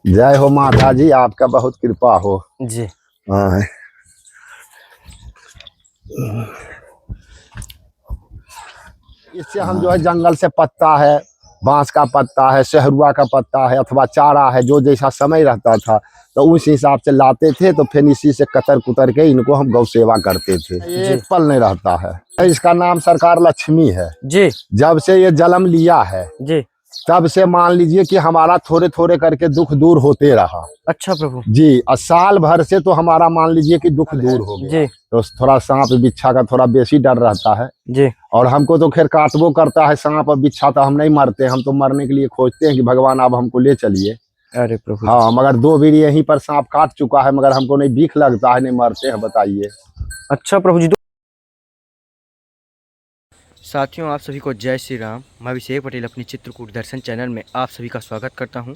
जय हो माता जी, आपका बहुत कृपा हो जी। हाँ। इससे हम जो है जंगल से पत्ता है, बांस का पत्ता है, सहरुआ का पत्ता है अथवा चारा है, जो जैसा समय रहता था तो उस हिसाब से लाते थे। तो फिर इसी से कतर कुतर के इनको हम गौ सेवा करते थे। ये एक पल नहीं रहता है। इसका नाम सरकार लक्ष्मी है जी। जब से ये जन्म लिया है जी। तब से मान लीजिए कि हमारा थोड़े थोड़े करके दुख दूर होते रहा। अच्छा प्रभु जी। और साल भर से तो हमारा मान लीजिए कि दुख दूर हो गया। जी। तो थोड़ा सांप बिच्छा का थोड़ा बेसी डर रहता है जी। और हमको तो खैर काटबो करता है सांप और बिच्छा, तो हम नहीं मरते। हम तो मरने के लिए खोजते हैं कि भगवान आप हमको ले चलिए। अरे प्रभु। हाँ, मगर 2 बार यहीं पर सांप काट चुका है, मगर हमको नहीं बीख लगता है, नहीं मरते हैं। बताइए। अच्छा प्रभु जी। साथियों, आप सभी को जय श्री राम। मैं अभिषेक पटेल अपनी चित्रकूट दर्शन चैनल में आप सभी का स्वागत करता हूं।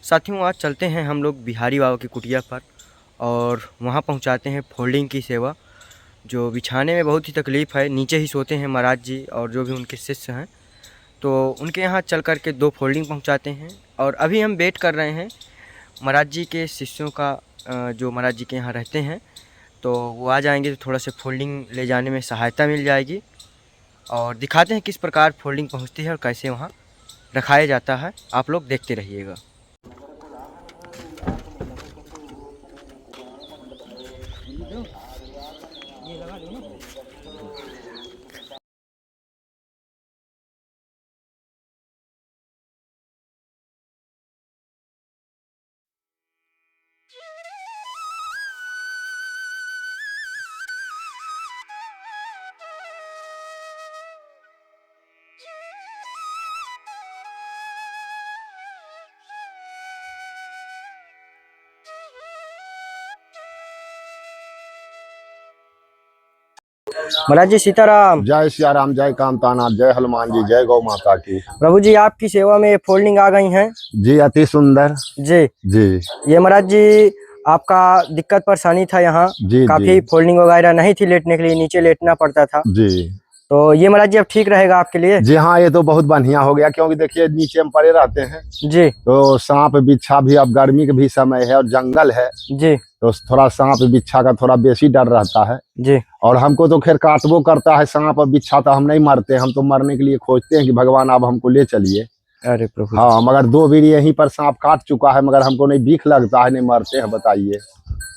साथियों, आज चलते हैं हम लोग बिहारी बाबा की कुटिया पर और वहां पहुंचाते हैं फोल्डिंग की सेवा, जो बिछाने में बहुत ही तकलीफ़ है। नीचे ही सोते हैं महाराज जी और जो भी उनके शिष्य हैं, तो उनके यहाँ चल कर के 2 फोल्डिंग पहुँचाते हैं। और अभी हम वेट कर रहे हैं महाराज जी के शिष्यों का, जो महाराज जी के यहाँ रहते हैं, तो वो आ जाएंगे तो थोड़ा से फोल्डिंग ले जाने में सहायता मिल जाएगी। और दिखाते हैं किस प्रकार फोल्डिंग पहुंचती है और कैसे वहां रखाया जाता है। आप लोग देखते रहिएगा। महाराज जी सीताराम। जय सियाराम, जय कामतानाथ, जय हनुमान जी, जय गौ माता की। प्रभु जी, आपकी सेवा में फोल्डिंग आ गई हैं। जी, अति सुंदर। जी। जी। ये महाराज जी, आपका दिक्कत परेशानी था यहाँ, काफी फोल्डिंग वगैरह नहीं थी, लेटने के लिए नीचे लेटना पड़ता था। जी। तो ये महाराज जी अब ठीक रहेगा आपके लिए? जी हाँ, ये तो बहुत बढ़िया हो गया, क्योंकि देखिए नीचे हम पड़े रहते हैं जी। तो सांप बिच्छा भी, अब गर्मी का भी समय है और जंगल है जी, तो थोड़ा सांप बिच्छा का थोड़ा बेसी डर रहता है। जी। और हमको तो खैर काटबो करता है सांप और बिच्छा, तो हम नहीं मरते। हम तो मरने के लिए खोजते हैं कि भगवान आप हमको ले चलिए। अरे प्रभु। हाँ, मगर 2 बार यहीं पर सांप काट चुका है, मगर हमको नहीं बीख लगता है, नहीं मरते हैं। बताइए।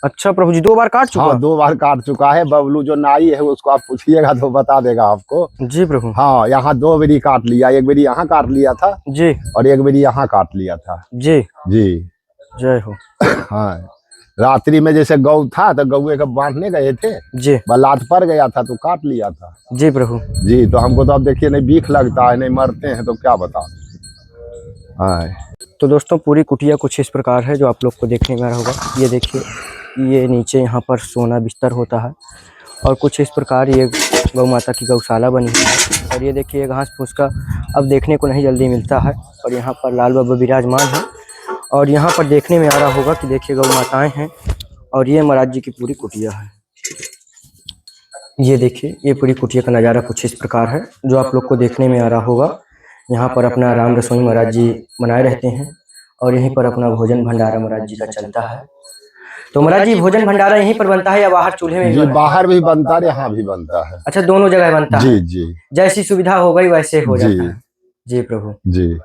अच्छा प्रभु जी, 2 बार काट चुका? हाँ, 2 बार काट चुका है। बबलू जो नाई है उसको आप पूछिएगा तो बता देगा आपको। जी प्रभु। हाँ, यहाँ 2 बारी काट लिया। एक बारी यहाँ काट लिया था जी। और एक बारी यहाँ काट लिया था। जी। जी। जय हो। हाँ, रात्रि में जैसे गौ था तो गौए को बांधने गए थे, जी। बलात पड़ गया था तो काट लिया था। जी प्रभु। जी। तो हमको तो अब देखिए नहीं बीख लगता है, नहीं मरते हैं, तो क्या बता। हाँ। तो दोस्तों, पूरी कुटिया कुछ इस प्रकार है जो आप लोग को देखने में आ रहा होगा। ये देखिए, ये नीचे यहाँ पर सोना बिस्तर होता है और कुछ इस प्रकार ये गौ माता की गौशाला बनी हुई है। और ये देखिए घास फूस का अब देखने को नहीं जल्दी मिलता है। और यहाँ पर लाल बाबा विराजमान है और यहाँ पर देखने में आ रहा होगा कि देखिए गौ माताएँ हैं और ये महाराज जी की पूरी कुटिया है। ये देखिए, ये पूरी कुटिया का नज़ारा कुछ इस प्रकार है जो आप लोग को देखने में आ रहा होगा। यहाँ पर अपना राम रसोई महाराज जी बनाए रहते हैं और यहीं पर अपना भोजन भंडारा महाराज जी का चलता है। तो महाराज जी, भोजन भंडारा यहीं पर बनता है या बाहर चूल्हे में? जी, बाहर भी बनता है, यहाँ भी बनता है। अच्छा, दोनों जगह बनता है? जी। जी। जैसी सुविधा हो गई वैसे हो जाता है। जी प्रभु। जी।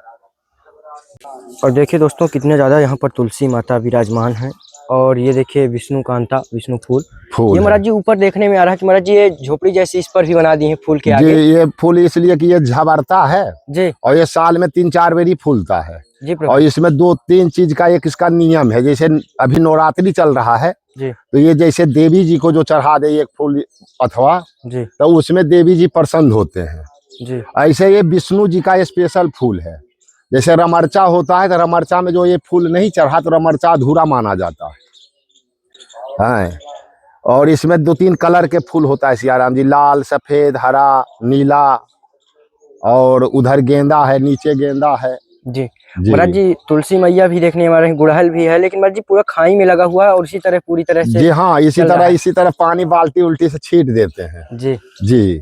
और देखिए दोस्तों, कितने ज़्यादा यहाँ पर तुलसी माता विराजमान है। और ये देखिए विष्णु कांता, विष्णु फूल ये महाराज जी ऊपर देखने में आ रहा है कि महाराज जी ये झोपड़ी जैसी इस पर भी बना दी है फूल के आगे। जी, ये फूल इसलिए कि ये झबरता है जी और ये साल में 3-4 बारी फूलता है। जी प्रभु। और इसमें 2-3 चीज का एक इसका नियम है। जैसे अभी नवरात्रि चल रहा है जी। तो ये जैसे देवी जी को जो चढ़ा दे एक फूल अथवा, जी। तो उसमें देवी जी प्रसन्न होते हैं। जी। ऐसे ये विष्णु जी का स्पेशल फूल है। जैसे रमर्चा होता है तो रमर्चा में जो ये फूल नहीं चढ़ा तो रमर्चा अधूरा माना जाता है। हाँ। और इसमें 2-3 कलर के फूल होता है सियाराम जी, लाल, सफेद, हरा, नीला, और उधर गेंदा है, नीचे गेंदा है। जी। महाराज जी, तुलसी मैया भी देखने में आ रही है, गुड़हल भी है, लेकिन महाराज जी पूरा खाई में लगा हुआ है और इसी तरह पूरी तरह से। जी हाँ, इसी तरह पानी बाल्टी उल्टी से छीट देते हैं। जी। जी।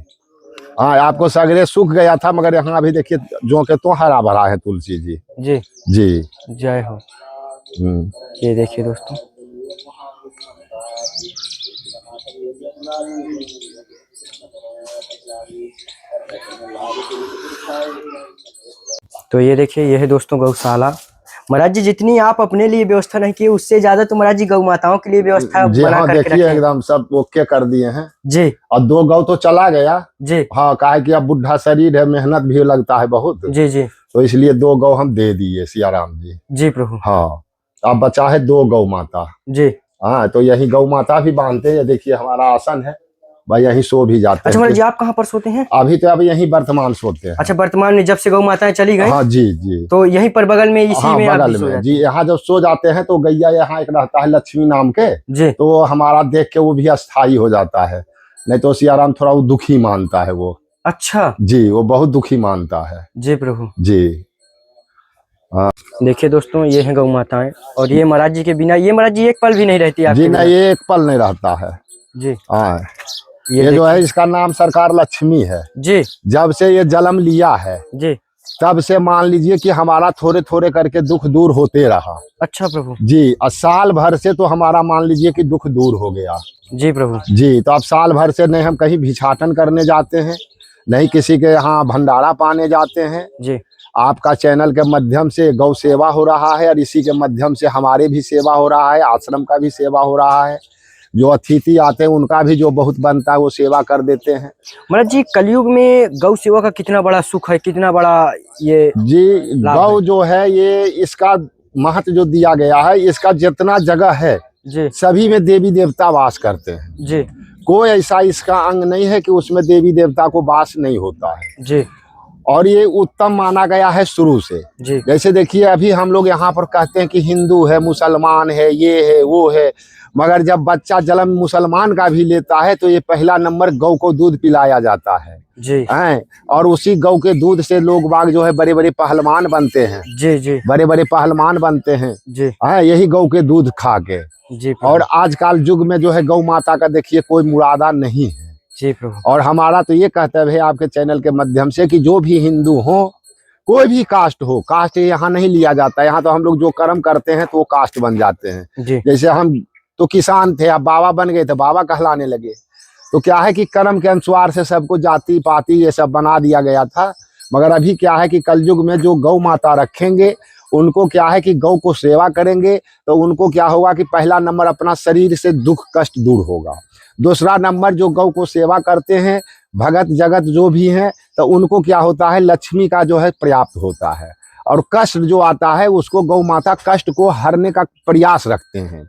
हाँ, आपको सगरे सूख गया था, मगर यहाँ अभी देखिए जो के तो हरा भरा है तुलसी जी। जी जी। जय हो। ये देखिए दोस्तों, तो ये देखिए, ये है दोस्तों गौशाला। महाराज जी, जितनी आप अपने लिए व्यवस्था नहीं की, उससे ज्यादा तो महाराज जी गौ माताओं के लिए व्यवस्था जी बना हाँ, करके देखिए रखे हैं। एकदम सब ओके कर दिए हैं जी और 2 गौ तो चला गया। जी हाँ, काहे कि अब बुढ़ा शरीर है, मेहनत भी लगता है बहुत, जी जी तो इसलिए 2 गौ हम दे दिए सियाराम जी। जी प्रभु। हाँ, अब बचा है 2 गौ माता। जी हाँ, तो यही गौ माता भी बांधते हैं। देखिए हमारा आसन है भाई, यहीं सो भी जाते अच्छा हैं। महाराज जी, आप कहाँ पर सोते हैं? अभी तो अभी यहीं वर्तमान सोते हैं। अच्छा, वर्तमान में जब से गौ माताएं चली गई, हाँ जी जी। तो यहीं पर बगल में इसी हाँ, में आप भी बगल सो में जाते जी। यहाँ जब सो जाते हैं तो गैया यहाँ एक रहता है लक्ष्मी नाम के, जी। तो वो हमारा देख के वो भी अस्थाई हो जाता है। नहीं तो सियाराम थोड़ा वो दुखी मानता है वो। अच्छा जी, वो बहुत दुखी मानता है जी प्रभु। जी। देखिए दोस्तों, ये है गौ माताएं, और ये महाराज जी के बिना, ये महाराज जी एक पल भी नहीं रहती जी आपके बिना। नहीं, ये एक पल नहीं रहता है। जी। हाँ, ये जो है इसका नाम सरकार लक्ष्मी है। जी जब से ये जन्म लिया है जी। तब से मान लीजिए कि हमारा थोड़े थोड़े करके दुख दूर होते रहा। अच्छा प्रभु। जी, और साल भर से तो हमारा मान लीजिए कि दुख दूर हो गया। जी प्रभु। जी, तो अब साल भर से नहीं हम कहीं भिक्षाटन करने जाते हैं, नहीं किसी के यहाँ भंडारा पाने जाते हैं। जी। आपका चैनल के माध्यम से गौ सेवा हो रहा है और इसी के माध्यम से हमारे भी सेवा हो रहा है, आश्रम का भी सेवा हो रहा है। जो अतिथि आते हैं उनका भी जो बहुत बनता है वो सेवा कर देते हैं। महाराज जी, कलयुग में गौ सेवा का कितना बड़ा सुख है, कितना बड़ा ये जी, गौ है। जो है ये इसका महत्व जो दिया गया है, इसका जितना जगह है जी सभी में देवी देवता वास करते हैं। जी कोई ऐसा इसका अंग नहीं है कि उसमें देवी देवता को वास नहीं होता है। जी और ये उत्तम माना गया है शुरू से। जी। जैसे देखिए अभी हम लोग यहाँ पर कहते हैं कि हिंदू है, मुसलमान है, ये है वो है, मगर जब बच्चा जन्म मुसलमान का भी लेता है तो ये पहला नंबर गौ को दूध पिलाया जाता है जी हैं। और उसी गौ के दूध से लोग बाग जो है बड़े बड़े पहलवान बनते हैं। जी जी। बड़े बड़े पहलवान बनते हैं जी हैं, यही गौ के दूध खा के। जी और आजकल युग में जो है गौ माता का देखिए कोई मुरादा नहीं है। जी प्रभु। और हमारा तो ये कर्तव्य है आपके चैनल के माध्यम से कि जो भी हिंदू हो, कोई भी कास्ट हो, कास्ट यहाँ नहीं लिया जाता। यहाँ तो हम लोग जो कर्म करते हैं तो वो कास्ट बन जाते हैं। जी। जैसे हम तो किसान थे, अब बाबा बन गए तो बाबा कहलाने लगे। तो क्या है कि कर्म के अनुसार से सबको जाति पाति ये सब बना दिया गया था। मगर अभी क्या है कि कलयुग में जो गौ माता रखेंगे उनको क्या है कि गौ को सेवा करेंगे तो उनको क्या होगा कि पहला नंबर अपना शरीर से दुख कष्ट दूर होगा। दूसरा नंबर जो गौ को सेवा करते हैं भगत जगत जो भी हैं तो उनको क्या होता है, लक्ष्मी का जो है पर्याप्त होता है। और कष्ट जो आता है उसको गौ माता कष्ट को हरने का प्रयास रखते हैं।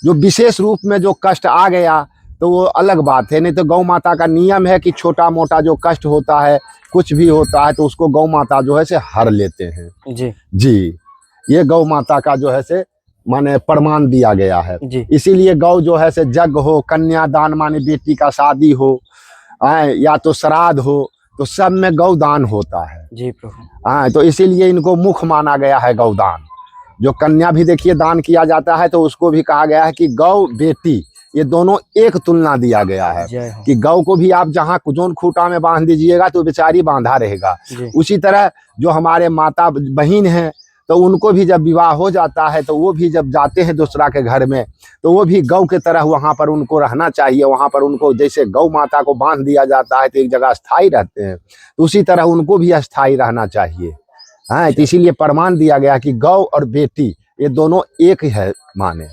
जो विशेष रूप में जो कष्ट आ गया तो वो अलग बात है, नहीं तो गौ माता का नियम है कि छोटा मोटा जो कष्ट होता है कुछ भी होता है तो उसको गौ माता जो है से हर लेते हैं। जी जी, ये गौ माता का जो है से माने प्रमाण दिया गया है। जी। इसीलिए गौ जो है से जग हो, कन्यादान माने बेटी का शादी हो, या तो श्राद्ध हो, तो सब में गौदान होता है। जी प्रभु। तो इसीलिए इनको मुख माना गया है गौदान। जो कन्या भी देखिए दान किया जाता है तो उसको भी कहा गया है कि गौ बेटी ये दोनों एक तुलना दिया गया है कि गौ को भी आप जहाँ कुजोन खूटा में बांध दीजिएगा तो बेचारी बांधा रहेगा। उसी तरह जो हमारे माता बहन हैं तो उनको भी जब विवाह हो जाता है तो वो भी जब जाते हैं दूसरा के घर में तो वो भी गौ के तरह वहाँ पर उनको रहना चाहिए। वहाँ पर उनको जैसे गौ माता को बांध दिया जाता है तो एक जगह स्थायी रहते हैं, तो उसी तरह उनको भी स्थायी रहना चाहिए। हाँ, तो इसीलिए प्रमाण दिया गया कि गौ और बेटी ये दोनों एक ही है माने।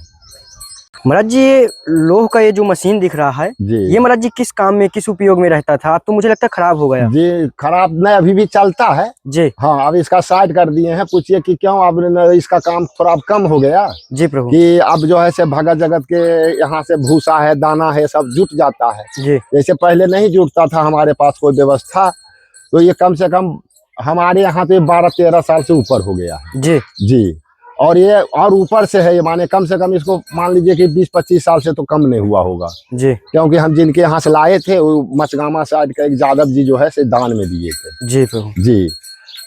महाराज जी, ये लोह का ये जो मशीन दिख रहा है जी, ये महाराज जी किस काम में किस उपयोग में रहता था? अब तो मुझे लगता है खराब हो गया। जी, खराब नहीं, अभी भी चलता है जी। हाँ, अब इसका साइड कर दिए हैं। पूछिए कि क्यों, अब इसका काम थोड़ा कम हो गया जी प्रभु। कि अब जो है से भगत जगत के यहाँ से भूसा है, दाना है, सब जुट जाता है। जी। जैसे पहले नहीं जुटता था, हमारे पास कोई व्यवस्था, तो ये कम से कम हमारे यहाँ तो 12-13 साल से ऊपर हो गया है। जी जी। और ये और ऊपर से है, ये माने कम से कम इसको मान लीजिए कि 20-25 साल से तो कम नहीं हुआ होगा जी। क्योंकि हम जिनके यहाँ से लाए थे वो मचगामा साइड का एक यादव जी जो है से दान में दिए थे। जी प्रभु। जी,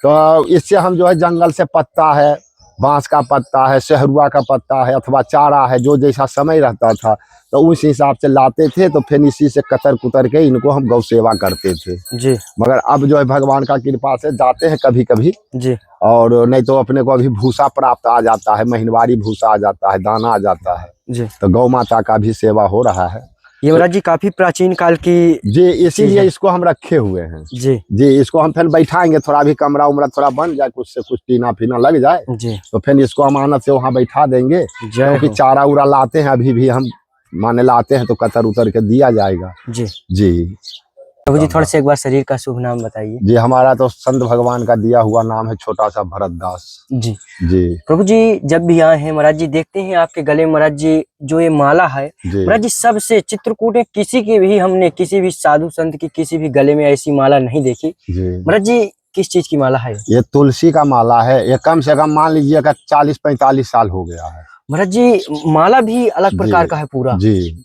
तो इससे हम जो है जंगल से पत्ता है, बांस का पत्ता है, सहरुआ का पत्ता है, अथवा चारा है, जो जैसा समय रहता था तो उस हिसाब से लाते थे, तो फिर इसी से कतर कुतर के इनको हम गौ सेवा करते थे जी। मगर अब जो है भगवान का कृपा से जाते हैं कभी कभी जी। और नहीं तो अपने को अभी भूसा प्राप्त आ जाता है, महीनवारी भूसा आ जाता है, दाना आ जाता है, जी। तो गौ माता का भी सेवा हो रहा है। ये महाराज जी काफी प्राचीन काल की जी, इसीलिए इसको हम रखे हुए हैं। जी। जी, इसको हम फिर बैठाएंगे, थोड़ा भी कमरा उमरा थोड़ा बन जाए, कुछ से कुछ टीना फीना लग जाए जी। तो फिर इसको अमानत से वहाँ बैठा देंगे, क्योंकि चारा उरा लाते हैं अभी भी हम माने लाते हैं तो कतर उतर के दिया जाएगा। जी। जी प्रभु जी थोड़ा सा एक बार शरीर का शुभ नाम बताइए। जी, हमारा तो संत भगवान का दिया हुआ नाम है छोटा सा भरत दास। जी। जी प्रभु जी जब भी आए हैं महाराज जी देखते हैं आपके गले में महाराज जी जो ये माला है महाराज जी, सबसे चित्रकूट में किसी की भी, हमने किसी भी साधु संत की किसी भी गले में ऐसी माला नहीं देखी। महाराज जी किस चीज की माला है? ये तुलसी का माला है। ये कम से कम मान लीजिएगा 40-45 साल हो गया है। महाराज जी माला भी अलग प्रकार का है पूरा? जी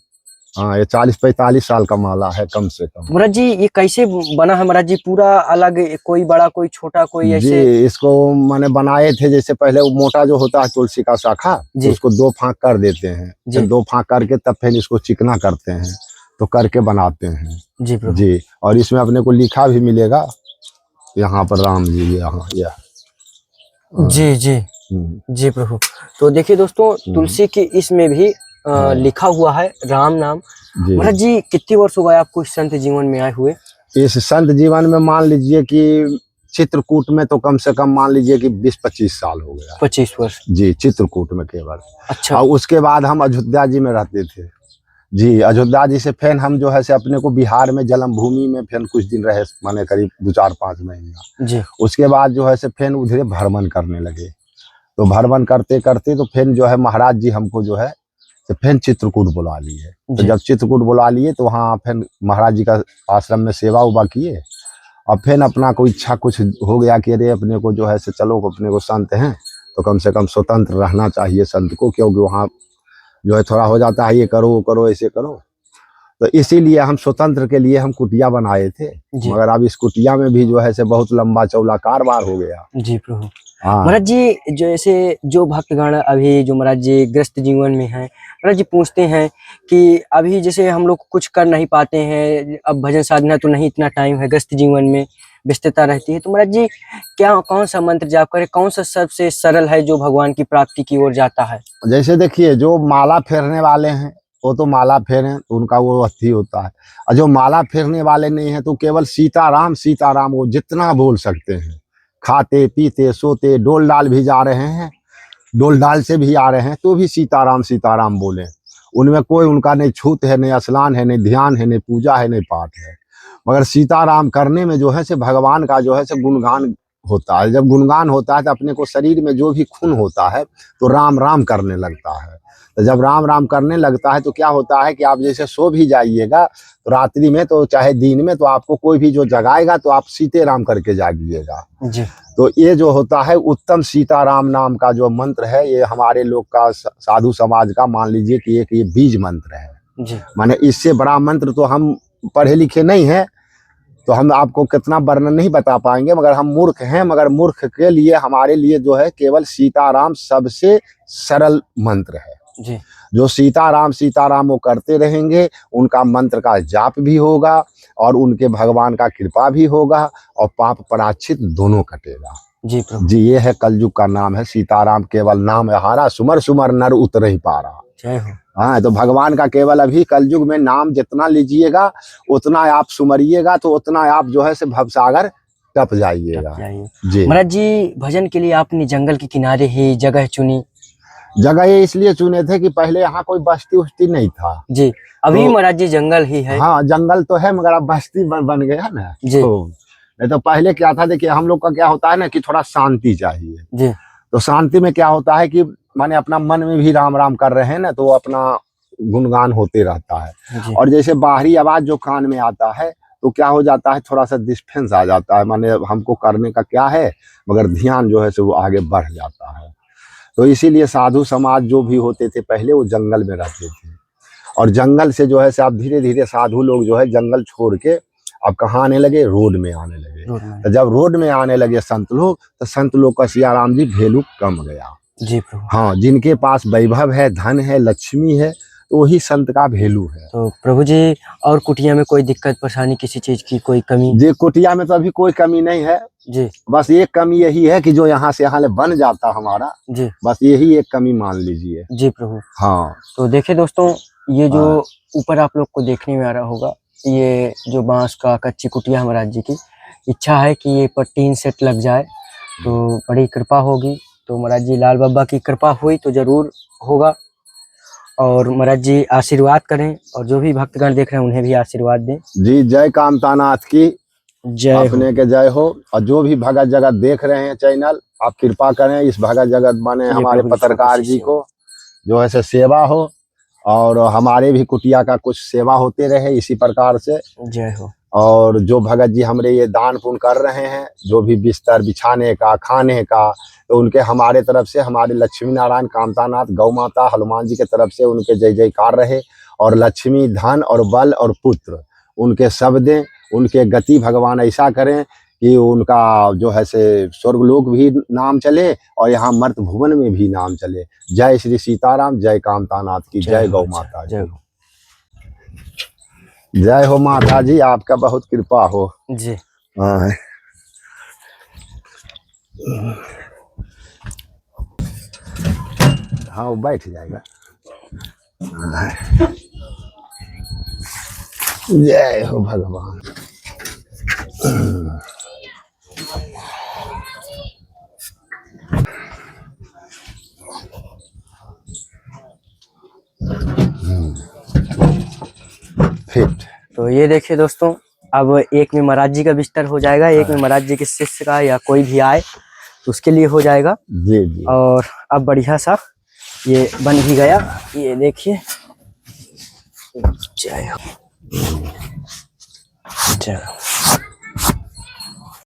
हाँ, ये 40-45 साल का माला है कम से कम। महाराज जी ये कैसे बना है महाराज जी? पूरा अलग, कोई बड़ा कोई छोटा कोई ऐसे? जी, इसको मैंने बनाए थे, जैसे पहले वो मोटा जो होता है तुलसी का शाखा, उसको 2 फांक कर देते हैं, फिर 2 फांक करके तब फिर इसको चिकना करते हैं, तो करके बनाते हैं। जी प्रभु। जी, और इसमें अपने को लिखा भी मिलेगा यहाँ पर राम जी, यहाँ यह। जी जी जी प्रभु। तो देखिए दोस्तों, तुलसी की इसमें भी लिखा हुआ है राम नाम। महाराज जी कितने वर्ष हो गए आपको इस संत जीवन में आए हुए? इस संत जीवन में मान लीजिए कि चित्रकूट में तो कम से कम मान लीजिए कि 20-25 साल हो गया। 25 वर्ष? जी, चित्रकूट में केवल। अच्छा। और उसके बाद हम अयोध्या जी में रहते थे। जी, अयोध्या जी से फिर हम जो है से अपने को बिहार में जन्म भूमि में फिर कुछ दिन रहे, माने करीब 2-4-5 महीना। जी। उसके बाद जो है से फिर उधर भ्रमण करने लगे, तो भ्रमण करते करते तो फिर जो है महाराज जी हमको जो है तो फिर चित्रकूट बुला लिए। तो जब चित्रकूट बुला लिए तो वहाँ फिर महाराज जी का आश्रम में सेवा उबा किए, और फिर अपना कोई इच्छा कुछ हो गया कि अरे अपने को जो है से चलो, अपने को संत हैं तो कम से कम स्वतंत्र रहना चाहिए संत को, क्योंकि वहाँ जो है थोड़ा हो जाता है ये करो वो करो ऐसे करो, तो इसीलिए हम स्वतंत्र के लिए हम कुटिया बनाए थे। मगर अब इस कुटिया में भी जो है से बहुत लंबा चौड़ा कारोबार हो गया। जी प्रभु। महाराज जी जैसे जो भक्तगण अभी जो महाराज जी ग्रस्त जीवन में है, महाराज जी पूछते हैं कि अभी जैसे हम लोग कुछ कर नहीं पाते हैं, अब भजन साधना तो नहीं, इतना टाइम है, ग्रस्त जीवन में व्यस्तता रहती है, तो महाराज जी क्या कौन सा मंत्र जाप करें, कौन सा सबसे सरल है जो भगवान की प्राप्ति की ओर जाता है? जैसे देखिए, जो माला फेरने वाले हैं वो तो माला फेरें तो उनका वो अस्थि होता है, और जो माला फेरने वाले नहीं है तो केवल सीताराम सीताराम वो जितना बोल सकते हैं, खाते पीते सोते डोल डाल भी जा रहे हैं, डोल डाल से भी आ रहे हैं तो भी सीताराम सीताराम बोले। उनमें कोई उनका नहीं छूत है, नहीं स्नान है, नहीं ध्यान है, नहीं पूजा है, नहीं पाठ है, मगर सीताराम करने में जो है से भगवान का जो है से गुणगान होता है। जब गुणगान होता है तो अपने को शरीर में जो भी खून होता है तो राम राम करने लगता है। तो जब राम राम करने लगता है तो क्या होता है कि आप जैसे सो भी जाइएगा तो रात्रि में तो चाहे दिन में तो आपको कोई भी जो जगाएगा तो आप सीते राम करके जागिएगा। जी। तो ये जो होता है उत्तम सीताराम नाम का जो मंत्र है, ये हमारे लोग का साधु समाज का मान लीजिए कि एक ये बीज मंत्र है। माने इससे बड़ा मंत्र तो हम पढ़े लिखे नहीं हैं तो हम आपको कितना वर्णन नहीं बता पाएंगे, मगर हम मूर्ख हैं, मगर मूर्ख के लिए हमारे लिए जो है केवल सीताराम सबसे सरल मंत्र है। जी। जो सीताराम सीताराम वो करते रहेंगे, उनका मंत्र का जाप भी होगा और उनके भगवान का कृपा भी होगा और पाप प्रायश्चित दोनों कटेगा। जी प्रभु। जी, ये है कलयुग का नाम है सीताराम, केवल नाम हारा, सुमर सुमर नर उतर ही पा रहा। जय हो। हाँ, तो भगवान का केवल अभी कलयुग में नाम जितना लीजिएगा उतना आप सुमरिएगा तो उतना आप जो है से भवसागर टप जाइएगा। जी। महाराज जी भजन के लिए आपने जंगल के किनारे ही जगह चुनी? जगह ये इसलिए चुने थे कि पहले यहाँ कोई बस्ती उस्ती नहीं था। जी। अभी तो, महाराज जी जंगल ही है? हाँ, जंगल तो है मगर अब बस्ती बन गया ना। जी। तो नहीं तो पहले क्या था, देखिए हम लोग का क्या होता है ना कि थोड़ा शांति चाहिए। जी। तो शांति में क्या होता है कि माने अपना मन में भी राम राम कर रहे हैं ना तो अपना गुणगान होते रहता है। और जैसे बाहरी आवाज जो कान में आता है तो क्या हो जाता है, थोड़ा सा डिस्टेंस आ जाता है, माने हमको करने का क्या है, मगर ध्यान जो है सो वो आगे बढ़ जाता है। तो इसीलिए साधु समाज जो भी होते थे पहले वो जंगल में रहते थे, और जंगल से जो है से आप धीरे धीरे साधु लोग जो है जंगल छोड़ के अब कहाँ आने लगे, रोड में आने लगे। तो जब रोड में आने लगे संत लोग, तो संत लोग का सियाराम जी वैल्यू कम गया। जी प्रभु। हाँ, जिनके पास वैभव है, धन है, लक्ष्मी है, तो वही संत का वैल्यू है। तो प्रभु जी, और कुटिया में कोई दिक्कत परेशानी किसी चीज की कोई कमी? जी, कुटिया में तो अभी कोई कमी नहीं है। जी बस एक कमी यही है कि जो यहाँ से यहाँ ले बन जाता हमारा, जी बस यही एक कमी मान लीजिए। जी प्रभु। हाँ तो देखिए दोस्तों, ये जो हाँ। ऊपर आप लोग को देखने में आ रहा होगा, ये जो बांस का कच्ची कुटिया महाराज जी की इच्छा है कि ये पर 3 सेट लग जाए तो बड़ी कृपा होगी। तो महाराज जी, लाल बाबा की कृपा हुई तो जरूर होगा। और महाराज जी आशीर्वाद करें, और जो भी भक्तगण देख रहे हैं उन्हें भी आशीर्वाद दें। जी, जय कामतानाथ की जय हो। अपने के जय हो। और जो भी भगत जगत देख रहे हैं चैनल, आप कृपा करें इस भगत जगत बने ये हमारे प्रभु जी पत्रकार छोटी सी जी को जो है से सेवा हो, और हमारे भी कुटिया का कुछ सेवा होते रहे इसी प्रकार से। जय हो। और जो भगत जी हमरे ये दान पुण्य कर रहे हैं, जो भी बिस्तर बिछाने का, खाने का, तो उनके हमारे तरफ से, हमारे लक्ष्मी नारायण कामतानाथ गौ माता हनुमान जी के तरफ से उनके जय जयकार रहे। और लक्ष्मी, धन और बल और पुत्र उनके सब दें, उनके गति भगवान ऐसा करें कि उनका जो है से स्वर्गलोक भी नाम चले और यहाँ मर्त भुवन में भी नाम चले। जय श्री सीताराम, जय कामतानाथ की जय, गौ माता जय जी। हो। जय हो माता जी, आपका बहुत कृपा हो। जी हाँ हाँ, वो बैठ जाएगा। जय हो भगवान। फिट। तो ये देखिए दोस्तों, अब एक में महाराज जी का बिस्तर हो जाएगा, एक में महाराज जी के शिष्य का या कोई भी आए तो उसके लिए हो जाएगा। जी जी। और अब बढ़िया सा ये बन भी गया, ये देखिए। जय हो। जय हो।